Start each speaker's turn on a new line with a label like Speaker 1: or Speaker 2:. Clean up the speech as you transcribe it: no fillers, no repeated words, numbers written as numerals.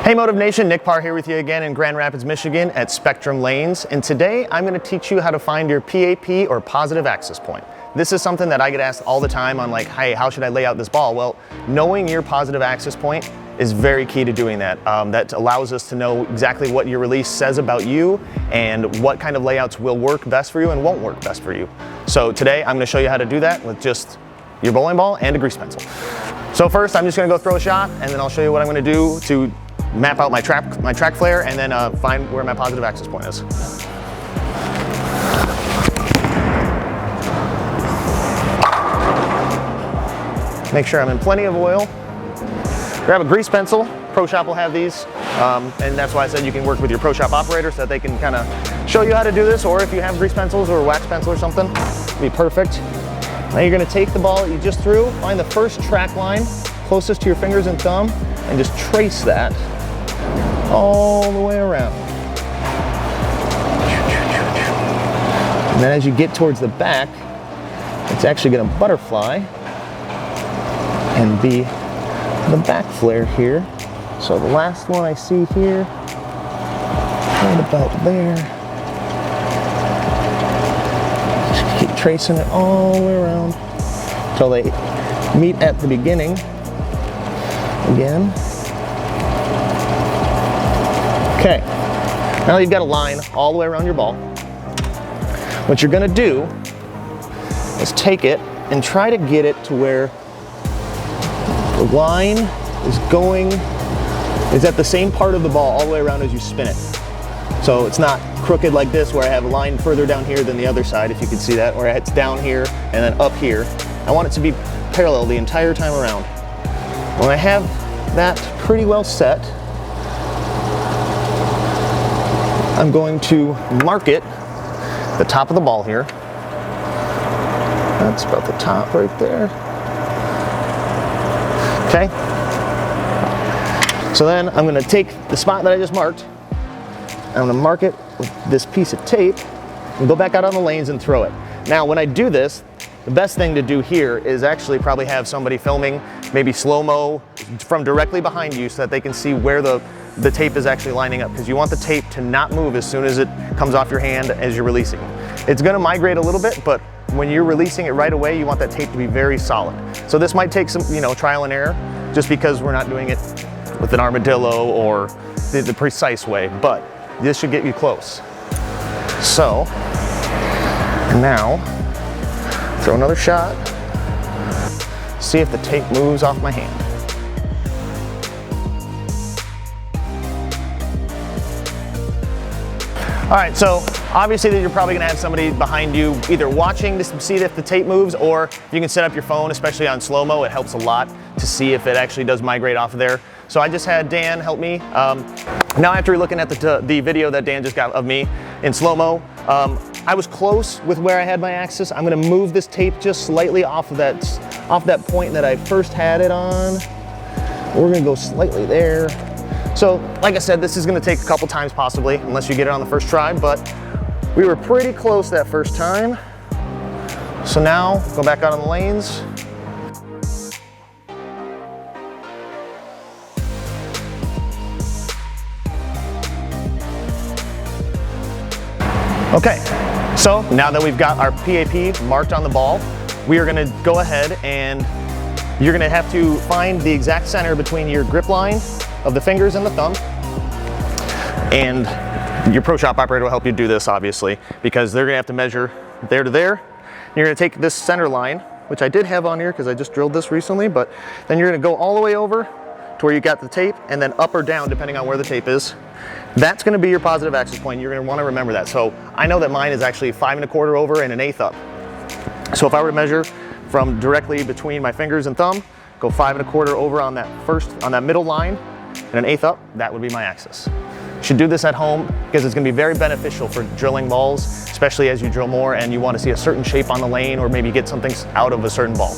Speaker 1: Hey Motive Nation, Nick Parr here with you again in Grand Rapids, Michigan at Spectrum Lanes, and today I'm going to teach you how to find your PAP or positive access point. This is something that I get asked all the time on like, hey, how should I lay out this ball? Well, knowing your positive access point is very key to doing that. That allows us to know exactly what your release says about you and what kind of layouts will work best for you and won't work best for you. So today I'm going to show you how to do that with just your bowling ball and a grease pencil. So first I'm just going to go throw a shot, and then I'll show you what I'm going to do to map out my track flare and then find where my positive access point is. Make sure I'm in plenty of oil. Grab a grease pencil. Pro Shop will have these, and that's why I said you can work with your Pro Shop operator so that they can kind of show you how to do this, or if you have grease pencils or a wax pencil or something, it'll be perfect. Now you're going to take the ball that you just threw, find the first track line closest to your fingers and thumb, and just trace that all the way around. And then as you get towards the back, it's actually going to butterfly and be the back flare here. So the last one I see here, right about there. Just keep tracing it all the way around until they meet at the beginning again. Okay, now you've got a line all the way around your ball. What you're gonna do is take it and try to get it to where the line is at the same part of the ball all the way around as you spin it. So it's not crooked like this where I have a line further down here than the other side, if you can see that, or it's down here and then up here. I want it to be parallel the entire time around. When I have that pretty well set, I'm going to mark it, the top of the ball here. That's about the top right there. Okay. So then I'm going to take the spot that I just marked, I'm going to mark it with this piece of tape and go back out on the lanes and throw it. Now when I do this, the best thing to do here is actually probably have somebody filming, maybe slow-mo from directly behind you so that they can see where the tape is actually lining up, because you want the tape to not move as soon as it comes off your hand as you're releasing. It's going to migrate a little bit, but when you're releasing it right away, you want that tape to be very solid. So this might take some, trial and error, just because we're not doing it with an armadillo or the precise way, but this should get you close. So now throw another shot, see if the tape moves off my hand. All right, so obviously you're probably gonna have somebody behind you either watching to see if the tape moves, or you can set up your phone, especially on slow-mo. It helps a lot to see if it actually does migrate off of there. So I just had Dan help me. Now after looking at the video that Dan just got of me in slow-mo, I was close with where I had my axis. I'm gonna move this tape just slightly off that point that I first had it on. We're gonna go slightly there. So, like I said, this is gonna take a couple times possibly, unless you get it on the first try, but we were pretty close that first time. So now, go back out on the lanes. Okay, so now that we've got our PAP marked on the ball, we are gonna go ahead and you're gonna have to find the exact center between your grip line of the fingers and the thumb. And your Pro Shop operator will help you do this, obviously, because they're gonna have to measure there to there. You're gonna take this center line, which I did have on here because I just drilled this recently, but then you're gonna go all the way over to where you got the tape, and then up or down, depending on where the tape is. That's gonna be your positive access point. You're gonna wanna remember that. So I know that mine is actually 5 1/4 over and 1/8 up. So if I were to measure from directly between my fingers and thumb, go 5 1/4 over on that middle line, and 1/8 up, that would be my axis. You should do this at home because it's gonna be very beneficial for drilling balls, especially as you drill more and you wanna see a certain shape on the lane or maybe get something out of a certain ball.